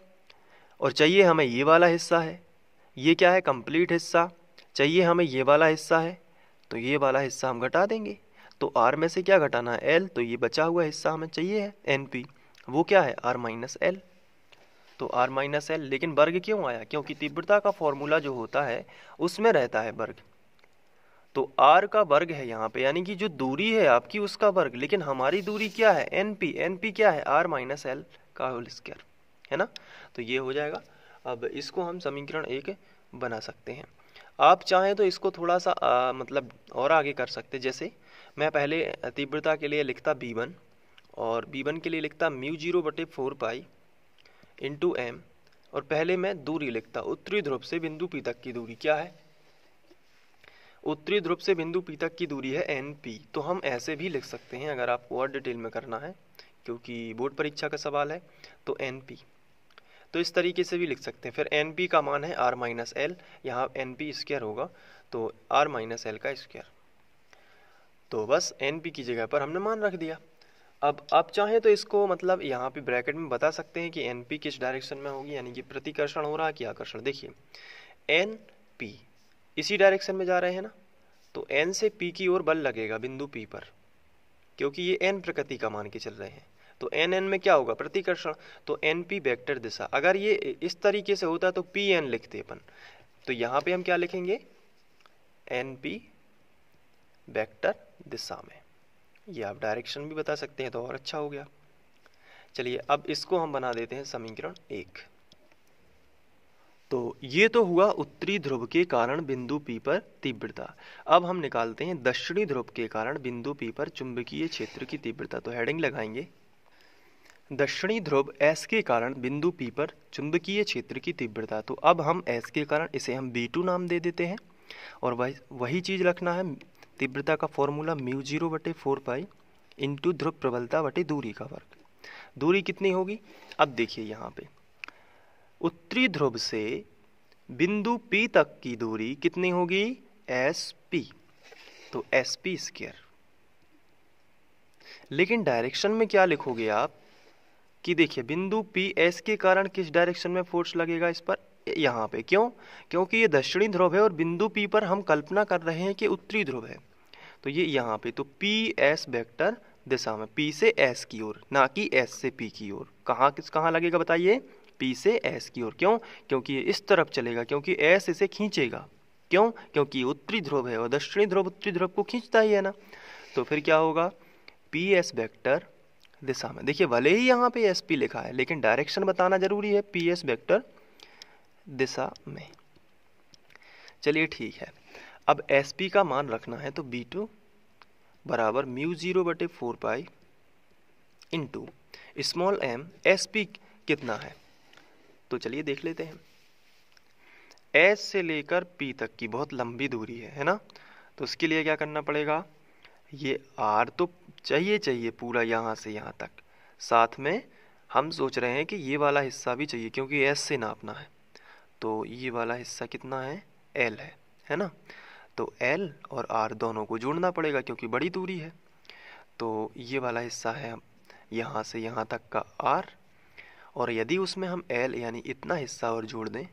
और चाहिए हमें ये वाला हिस्सा है, ये क्या है, कंप्लीट हिस्सा। चाहिए हमें ये वाला हिस्सा है, तो ये वाला हिस्सा हम घटा देंगे। तो r में से क्या घटाना है, l, तो ये बचा हुआ हिस्सा हमें चाहिए है NP, वो क्या है, r माइनस एल। तो r माइनस एल, लेकिन वर्ग क्यों आया, क्योंकि तीव्रता का फॉर्मूला जो होता है उसमें रहता है वर्ग। तो r का वर्ग है यहाँ पे, यानी कि जो दूरी है आपकी उसका वर्ग, लेकिन हमारी दूरी क्या है, NP। NP क्या है, r माइनस एल का होल स्क्वायर, है ना। तो ये हो जाएगा। अब इसको हम समीकरण 1 बना सकते हैं। आप चाहें तो इसको थोड़ा सा मतलब और आगे कर सकते। जैसे मैं पहले तीव्रता के लिए लिखता V1, और V1 के लिए लिखता μ0/4 इंटू m, और पहले मैं दूरी लिखता उत्तरी ध्रुव से बिंदु P तक की दूरी क्या है, उत्तरी ध्रुव से बिंदु P तक की दूरी है NP। तो हम ऐसे भी लिख सकते हैं अगर आपको और डिटेल में करना है, क्योंकि बोर्ड परीक्षा का सवाल है। तो NP, तो इस तरीके से भी लिख सकते हैं। फिर NP का मान है r माइनस एल, यहाँ NP स्क्वायर होगा तो r माइनस एल का स्क्वायर। तो बस NP की जगह पर हमने मान रख दिया। अब आप चाहें तो इसको मतलब यहाँ पे ब्रैकेट में बता सकते हैं कि NP किस डायरेक्शन में होगी, यानी कि प्रतिकर्षण हो रहा है कि आकर्षण। देखिए NP इसी डायरेक्शन में जा रहे हैं ना, तो N से P की ओर बल लगेगा बिंदु P पर, क्योंकि ये N प्रकृति का मान के चल रहे हैं। तो N में क्या होगा, प्रतिकर्षण। तो NP वेक्टर दिशा, अगर ये इस तरीके से होता तो PN लिखते अपन, तो यहाँ पे हम क्या लिखेंगे, NP वेक्टर दिशा में। ये आप डायरेक्शन भी बता सकते हैं तो और अच्छा हो गया। चलिए अब इसको हम बना देते हैं समीकरण 1। तो ये तो हुआ उत्तरी ध्रुव के कारण बिंदु P पर तीव्रता। अब हम निकालते हैं दक्षिणी ध्रुव के कारण बिंदु P पर चुंबकीय क्षेत्र की तीव्रता। तो हेडिंग लगाएंगे दक्षिणी ध्रुव S के कारण बिंदु P पर चुंबकीय क्षेत्र की तीव्रता। तो अब हम S के कारण इसे हम B2 नाम दे देते हैं, और वही चीज रखना है, तीव्रता का फॉर्मूला μ0/4 इंटू ध्रुव प्रबलता बटे दूरी का वर्ग। दूरी कितनी होगी, अब देखिए यहाँ पे उत्तरी ध्रुव से बिंदु P तक की दूरी कितनी होगी, SP, तो SP स्क्वायर। लेकिन डायरेक्शन में क्या लिखोगे आप कि देखिए बिंदु P S के कारण किस डायरेक्शन में फोर्स लगेगा इस पर, यहाँ पे। क्यों, क्योंकि ये दक्षिणी ध्रुव है और बिंदु P पर हम कल्पना कर रहे हैं कि उत्तरी ध्रुव है, तो ये यहाँ पे। तो PS वेक्टर दिशा में P से S की ओर, ना कि S से P की ओर। कहाँ लगेगा बताइए, P से S की ओर। क्यों, क्योंकि ये इस तरफ चलेगा, क्योंकि S इसे खींचेगा। क्यों, क्योंकि उत्तरी ध्रुव है और दक्षिणी ध्रुव उत्तरी ध्रुव को खींचता ही है ना। तो फिर क्या होगा, PS वेक्टर दिशा में। देखिए भले ही यहाँ पे SP लिखा है, लेकिन डायरेक्शन बताना जरूरी है, PS वेक्टर दिशा में। चलिए ठीक है, अब SP का मान रखना है, तो B2 बराबर μ0/4 इंटू स्मॉल m। SP कितना है, तो चलिए देख लेते हैं। S से लेकर P तक की बहुत लंबी दूरी है ना, तो उसके लिए क्या करना पड़ेगा, ये R तो चाहिए पूरा यहाँ से यहाँ तक, साथ में हम सोच रहे हैं कि ये वाला हिस्सा भी चाहिए क्योंकि S से नापना है। तो ये वाला हिस्सा कितना है, L है ना। तो L और R दोनों को जोड़ना पड़ेगा क्योंकि बड़ी दूरी है। तो ये वाला हिस्सा है यहाँ से यहाँ तक का r, और यदि उसमें हम l यानी इतना हिस्सा और जोड़ दें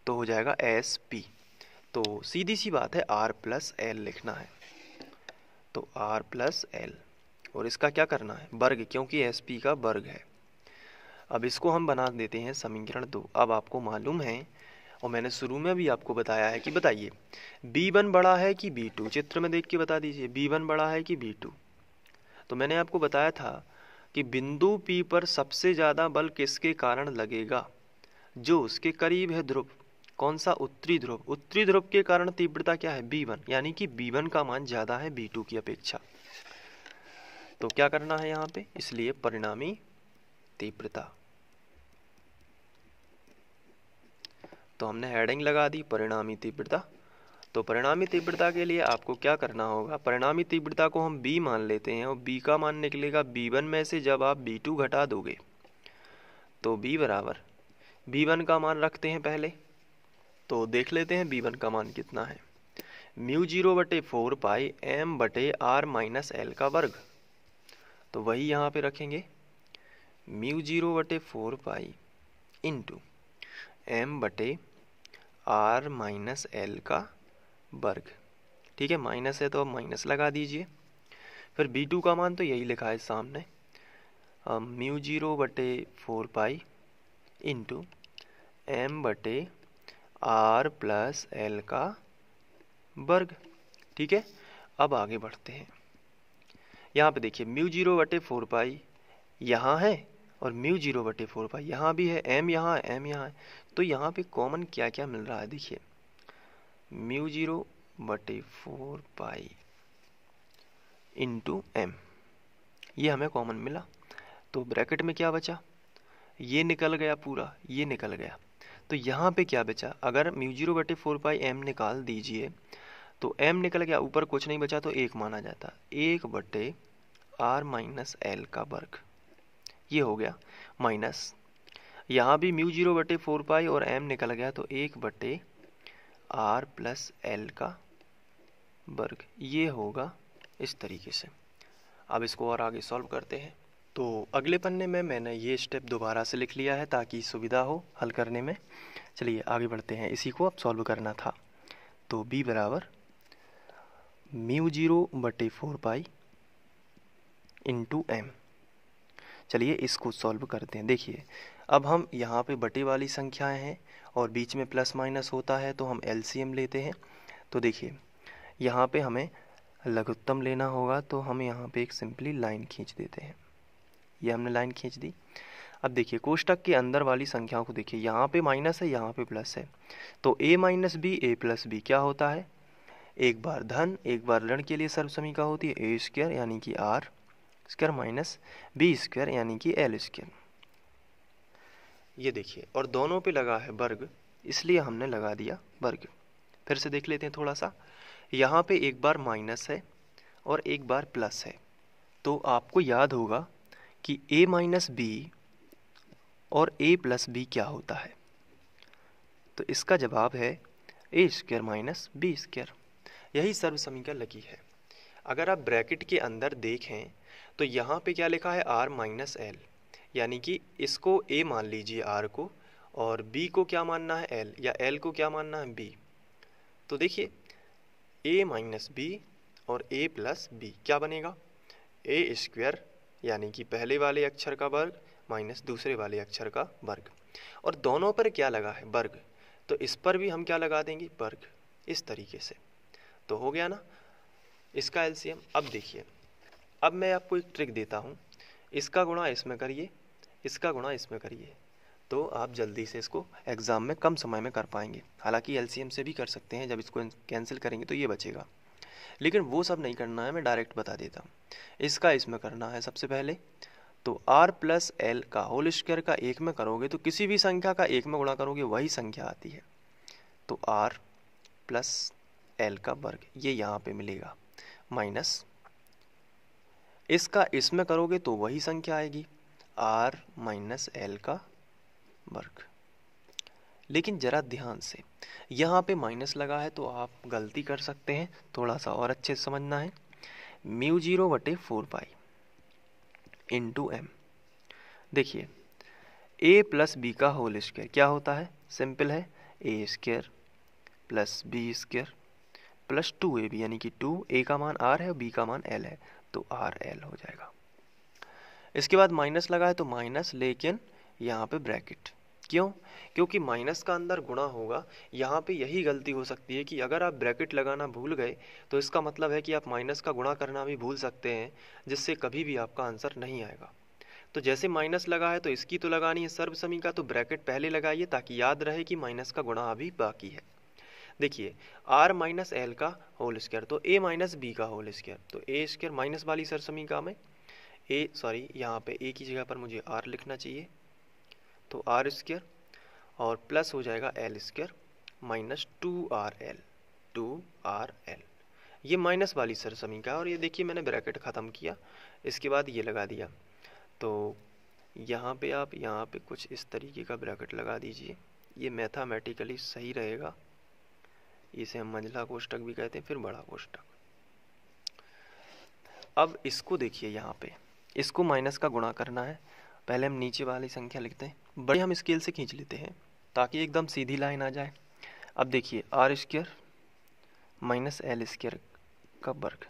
तो हो जाएगा SP। तो सीधी सी बात है r प्लस एल लिखना है, तो r प्लस एल, और इसका क्या करना है वर्ग, क्योंकि SP का वर्ग है। अब इसको हम बना देते हैं समीकरण 2। अब आपको मालूम है और मैंने शुरू में भी आपको बताया है कि बताइए B1 बड़ा है कि B2, चित्र में देख के बता दीजिए B1 बड़ा है कि B2। तो मैंने आपको बताया था कि बिंदु P पर सबसे ज़्यादा बल किसके कारण लगेगा, जो उसके करीब है ध्रुव। कौन सा? उत्तरी ध्रुव। उत्तरी ध्रुव के कारण तीव्रता क्या है? B1, यानी कि B1 का मान ज़्यादा है B2 की अपेक्षा। तो क्या करना है यहाँ पे, इसलिए परिणामी तीव्रता, तो हमने हेडिंग लगा दी परिणामी तीव्रता। तो परिणामी तीव्रता के लिए आपको क्या करना होगा, परिणामी तीव्रता को हम B मान लेते हैं और B का मान निकलेगा B1 में से जब आप B2 घटा दोगे तो B बराबर, B1 का मान रखते हैं पहले, तो देख लेते हैं B1 का मान कितना है, μ0/4 m/r माइनस एल का वर्ग। तो वही यहाँ पे रखेंगे μ0/4 इंटू m/r माइनस एल का वर्ग। ठीक है, माइनस है तो अब माइनस लगा दीजिए। फिर B2 का मान तो यही लिखा है सामने, μ0/4 इंटू m/r प्लस एल का वर्ग। ठीक है, अब आगे बढ़ते हैं। यहाँ पे देखिए μ0/4 यहाँ है और μ0/4 यहाँ भी है, m यहाँ है, m यहाँ है, तो यहाँ पे कॉमन क्या क्या मिल रहा है देखिए, μ0/4 इंटू m, ये हमें कॉमन मिला। तो ब्रैकेट में क्या बचा, ये निकल गया पूरा, ये निकल गया। तो यहाँ पे क्या बचा, अगर μ0/4 m निकाल दीजिए तो m निकल गया, ऊपर कुछ नहीं बचा तो 1 माना जाता, 1/r माइनस एल का वर्ग, ये हो गया। माइनस यहाँ भी μ0/4 और m निकल गया तो 1/r प्लस एल का वर्ग, ये होगा इस तरीके से। अब इसको और आगे सॉल्व करते हैं। तो अगले पन्ने में मैंने ये स्टेप दोबारा से लिख लिया है ताकि सुविधा हो हल करने में। चलिए आगे बढ़ते हैं, इसी को अब सॉल्व करना था। तो b बराबर μ0/4 इंटू m। चलिए इसको सॉल्व करते हैं। देखिए अब हम यहाँ पे बटे वाली संख्याएं हैं और बीच में प्लस माइनस होता है तो हम एलसीएम लेते हैं। तो देखिए यहाँ पे हमें लघुत्तम लेना होगा, तो हम यहाँ पे एक सिंपली लाइन खींच देते हैं। ये हमने लाइन खींच दी। अब देखिए कोष्टक के अंदर वाली संख्याओं को देखिए, यहाँ पे माइनस है, यहाँ पे प्लस है, तो a minus B A plus B क्या होता है, एक बार धन एक बार ऋण के लिए सर्वसमीका होती है ए स्क्वायर यानी कि r square minus B square यानी कि एल स्क्वायर। ये देखिए, और दोनों पे लगा है वर्ग, इसलिए हमने लगा दिया वर्ग। फिर से देख लेते हैं थोड़ा सा, यहाँ पे एक बार माइनस है और एक बार प्लस है, तो आपको याद होगा कि a माइनस बी और a प्लस बी क्या होता है, तो इसका जवाब है A square minus B square. यही सर्वसमीका लगी है। अगर आप ब्रैकेट के अंदर देखें तो यहाँ पे क्या लिखा है, r माइनस एल, यानी कि इसको a मान लीजिए r को, और b को क्या मानना है l, या l को क्या मानना है b। तो देखिए a माइनस बी और a प्लस बी क्या बनेगा, ए स्क्वायर यानी कि पहले वाले अक्षर का वर्ग माइनस दूसरे वाले अक्षर का वर्ग, और दोनों पर क्या लगा है वर्ग, तो इस पर भी हम क्या लगा देंगे वर्ग, इस तरीके से। तो हो गया ना इसका एलसीएम। अब देखिए, अब मैं आपको एक ट्रिक देता हूँ, इसका गुणा इसमें करिए, इसका गुणा इसमें करिए, तो आप जल्दी से इसको एग्ज़ाम में कम समय में कर पाएंगे। हालांकि एलसीएम से भी कर सकते हैं, जब इसको कैंसिल करेंगे तो ये बचेगा, लेकिन वो सब नहीं करना है, मैं डायरेक्ट बता देता हूँ। इसका इसमें करना है सबसे पहले, तो r प्लस एल का होल स्क्वायर का 1 में करोगे तो किसी भी संख्या का 1 में गुणा करोगे वही संख्या आती है, तो r प्लस एल का वर्ग ये यहाँ पे मिलेगा, माइनस इसका इसमें करोगे तो वही संख्या आएगी r माइनस एल का वर्ग। लेकिन जरा ध्यान से, यहाँ पे माइनस लगा है तो आप गलती कर सकते हैं, थोड़ा सा और अच्छे से समझना है। μ0/4 इंटू m, देखिए a प्लस बी का होल स्क्वायर क्या होता है, सिंपल है, A square plus B square plus 2ab, यानी कि 2 a का मान r है और b का मान l है, तो RL हो जाएगा। इसके बाद माइनस लगा है तो माइनस, लेकिन यहाँ पे ब्रैकेट, क्यों? क्योंकि माइनस का अंदर गुणा होगा। यहाँ पे यही गलती हो सकती है कि अगर आप ब्रैकेट लगाना भूल गए तो इसका मतलब है कि आप माइनस का गुणा करना भी भूल सकते हैं, जिससे कभी भी आपका आंसर नहीं आएगा। तो जैसे माइनस लगा है तो इसकी तो लगानी है सर्वसमी का, तो ब्रैकेट पहले लगाइए ताकि याद रहे कि माइनस का गुणा अभी बाकी है। देखिए r माइनस एल का होल स्क्वायर, तो a माइनस बी का होल स्क्वायर, तो ए स्क्वायर माइनस वाली सरसमीका में यहाँ पे a की जगह पर मुझे r लिखना चाहिए, तो r स्क्वायर और प्लस हो जाएगा एल स्क्वायर माइनस 2RL, ये माइनस वाली सरसमीका। और ये देखिए मैंने ब्रैकेट ख़त्म किया, इसके बाद ये लगा दिया, तो यहाँ पे आप यहाँ पे कुछ इस तरीके का ब्रैकेट लगा दीजिए, ये मैथमेटिकली सही रहेगा। इसे हम मंझला कोष्ठक भी कहते हैं, फिर बड़ा कोष्ठक। अब इसको देखिए, यहाँ पे इसको माइनस का गुणा करना है, पहले हम नीचे वाली संख्या लिखते हैं, बड़े हम स्केल से खींच लेते हैं ताकि एकदम सीधी लाइन आ जाए। अब देखिए R square minus L square का वर्ग,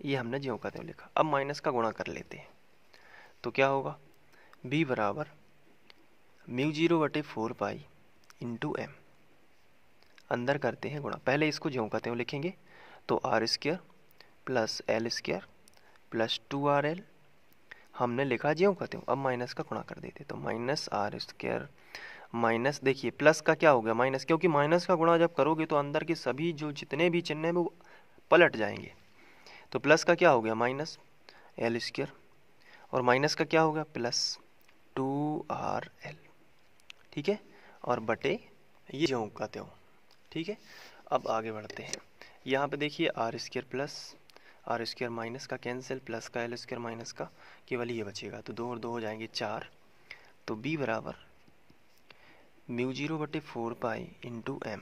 ये हमने ज्यों का त्यों लिखा। अब माइनस का गुणा कर लेते हैं, तो क्या होगा, b बराबर μ0/4 इंटू एम, अंदर करते हैं गुणा, पहले इसको ज्यों का त्यों लिखेंगे, तो R square plus L square plus 2RL, हमने लिखा ज्यों का त्यों। अब माइनस का गुणा कर देते, तो माइनस आर स्क्वायर माइनस, देखिए प्लस का क्या हो गया माइनस, क्योंकि माइनस का गुणा जब करोगे तो अंदर के सभी जो जितने भी चिन्ह हैं वो पलट जाएंगे, तो प्लस का क्या हो गया माइनस एल स्क्वायर और माइनस का क्या होगा प्लस 2RL, ठीक है, और बटे ये ज्यों का त्यों, ठीक है। अब आगे बढ़ते हैं, यहाँ पे देखिए R square plus R square minus का कैंसिल, प्लस का एल स्क्वायर माइनस का केवल ये बचेगा, तो 2 और 2 हो जाएंगे 4, तो b बराबर μ0/4 इंटू एम।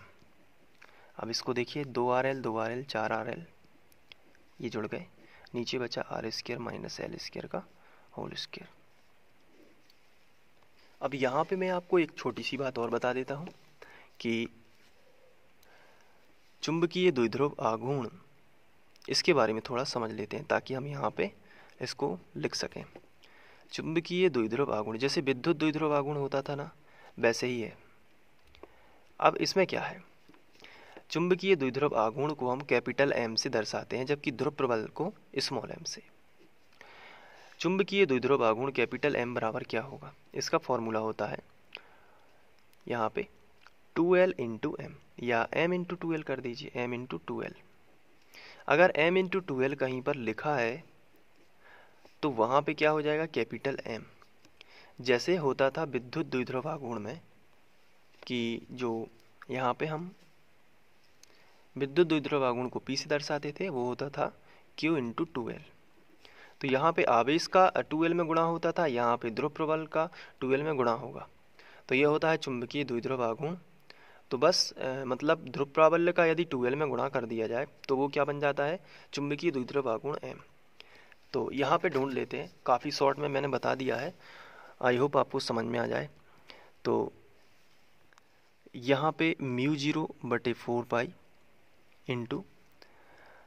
अब इसको देखिए 2RL 4RL ये जुड़ गए, नीचे बचा R square minus L square का होल स्क्वायर। अब यहाँ पे मैं आपको एक छोटी सी बात और बता देता हूँ कि चुंबकीय द्विध्रुव आघूर्ण, इसके बारे में थोड़ा समझ लेते हैं ताकि हम यहाँ पे इसको लिख सकें। चुंबकीय द्विध्रुव आघूर्ण जैसे विद्युत द्विध्रुव आघूर्ण होता था ना, वैसे ही है। अब इसमें क्या है, चुंबकीय द्विध्रुव आघूर्ण को हम कैपिटल एम से दर्शाते हैं, जबकि ध्रुव प्रबल को स्मॉल एम से। चुंबकीय द्विध्रुव आघूर्ण कैपिटल एम बराबर क्या होगा, इसका फॉर्मूला होता है यहाँ पे 2L इंटू एम, या m इंटू 2L कर दीजिए, m इंटू 2L। अगर m इंटू 2L कहीं पर लिखा है तो वहाँ पे क्या हो जाएगा कैपिटल M, जैसे होता था विद्युत द्विध्रुव आघूर्ण में कि जो यहाँ पे हम विद्युत द्विध्रुव आघूर्ण को P से दर्शाते थे, वो होता था Q इंटू 2L। तो यहाँ पे आवेश का 2L में गुणा होता था, यहाँ पे ध्रुव प्रबल का 2L में गुणा होगा, तो ये होता है चुंबकीय द्विध्रुव आघूर्ण। तो बस मतलब ध्रुव प्राबल्य का यदि 2L में गुणा कर दिया जाए तो वो क्या बन जाता है, चुंबकीय द्विध्रुव आघूर्ण M। तो यहाँ पे ढूंढ लेते हैं, काफ़ी शॉर्ट में मैंने बता दिया है, आई होप आपको समझ में आ जाए। तो यहाँ पे μ0/4 इंटू,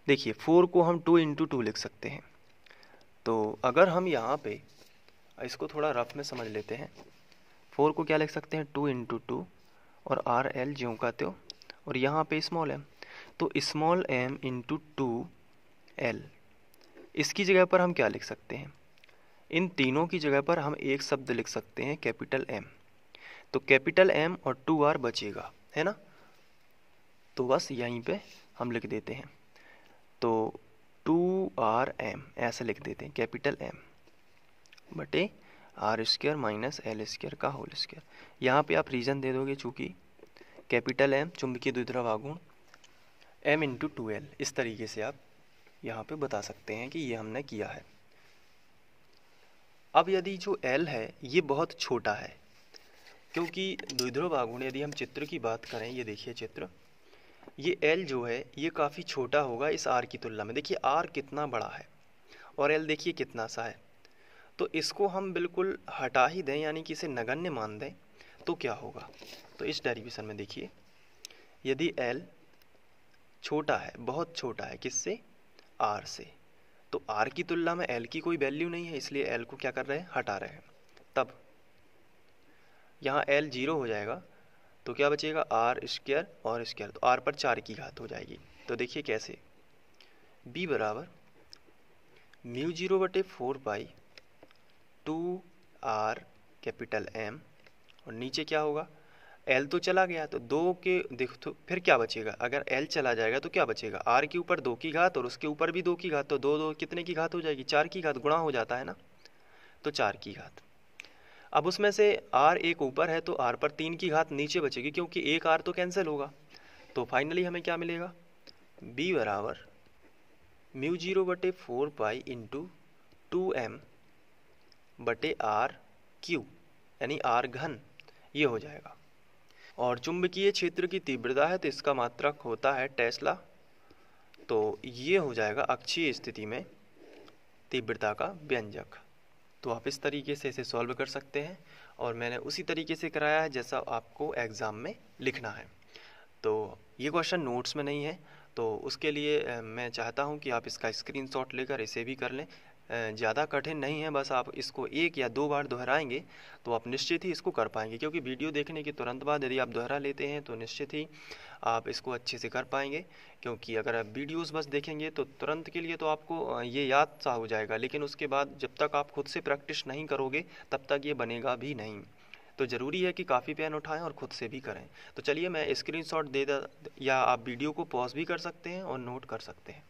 देखिए 4 को हम 2 इंटू 2 लिख सकते हैं, तो अगर हम यहाँ पे इसको थोड़ा रफ में समझ लेते हैं, 4 को क्या लिख सकते हैं 2 इंटू 2 और RL ज्यों का त्यों, और यहाँ पे स्मॉल m, तो स्मॉल m इंटू 2L, इसकी जगह पर हम क्या लिख सकते हैं, इन तीनों की जगह पर हम एक शब्द लिख सकते हैं कैपिटल M। तो कैपिटल M और 2R बचेगा, है ना, तो बस यहीं पे हम लिख देते हैं, तो 2RM ऐसे लिख देते हैं, कैपिटल M बटे R square minus L square का होल स्क्वायर। यहाँ पे आप रीजन दे दोगे, चूँकि कैपिटल M चुंबकीय द्विध्रुव आघूर्ण M इंटू 2L, इस तरीके से आप यहाँ पे बता सकते हैं कि ये हमने किया है। अब यदि जो L है ये बहुत छोटा है, क्योंकि द्विध्रुव आघूर्ण यदि हम चित्र की बात करें, ये देखिए चित्र, ये L जो है ये काफ़ी छोटा होगा इस R की तुलना में। देखिए R कितना बड़ा है और L देखिए कितना सा है, तो इसको हम बिल्कुल हटा ही दें, यानी कि इसे नगण्य मान दें, तो क्या होगा? तो इस डेरिवेशन में देखिए, यदि L छोटा है, बहुत छोटा है, किससे? R से, तो R की तुलना में L की कोई वैल्यू नहीं है, इसलिए L को क्या कर रहे हैं? हटा रहे हैं। तब यहाँ L 0 हो जाएगा, तो क्या बचेगा? R स्क्वायर और स्क्वायर, तो R पर 4 की घात हो जाएगी। तो देखिए कैसे, B बराबर म्यू 0/4 पाई 2R कैपिटल M, और नीचे क्या होगा? L तो चला गया, तो दो के देखो, तो फिर क्या बचेगा? अगर L चला जाएगा तो क्या बचेगा? R के ऊपर 2 की घात और उसके ऊपर भी 2 की घात, तो दो दो कितने की घात हो जाएगी? 4 की घात, गुणा हो जाता है ना, तो 4 की घात। अब उसमें से R एक ऊपर है, तो R पर 3 की घात नीचे बचेगी, क्योंकि एक R तो कैंसिल होगा। तो फाइनली हमें क्या मिलेगा? B बराबर म्यू 0/4 पाई इंटू 2M बटे R क्यू, यानी R घन, ये हो जाएगा। और चुंबकीय क्षेत्र की तीव्रता है, तो इसका मात्रक होता है टेस्ला, तो ये हो जाएगा अक्षीय स्थिति में तीव्रता का व्यंजक। तो आप इस तरीके से इसे सॉल्व कर सकते हैं, और मैंने उसी तरीके से कराया है जैसा आपको एग्ज़ाम में लिखना है। तो ये क्वेश्चन नोट्स में नहीं है, तो उसके लिए मैं चाहता हूँ कि आप इसका स्क्रीनशॉट लेकर इसे भी कर लें। ज़्यादा कठिन नहीं है, बस आप इसको 1 या 2 बार दोहराएंगे तो आप निश्चित ही इसको कर पाएंगे, क्योंकि वीडियो देखने के तुरंत बाद यदि आप दोहरा लेते हैं तो निश्चित ही आप इसको अच्छे से कर पाएंगे। क्योंकि अगर आप वीडियोस बस देखेंगे तो तुरंत के लिए तो आपको ये याद सा हो जाएगा, लेकिन उसके बाद जब तक आप खुद से प्रैक्टिस नहीं करोगे तब तक ये बनेगा भी नहीं। तो ज़रूरी है कि काफ़ी पेन उठाएं और ख़ुद से भी करें। तो चलिए मैं स्क्रीनशॉट या आप वीडियो को पॉज भी कर सकते हैं और नोट कर सकते हैं।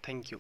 Thank you.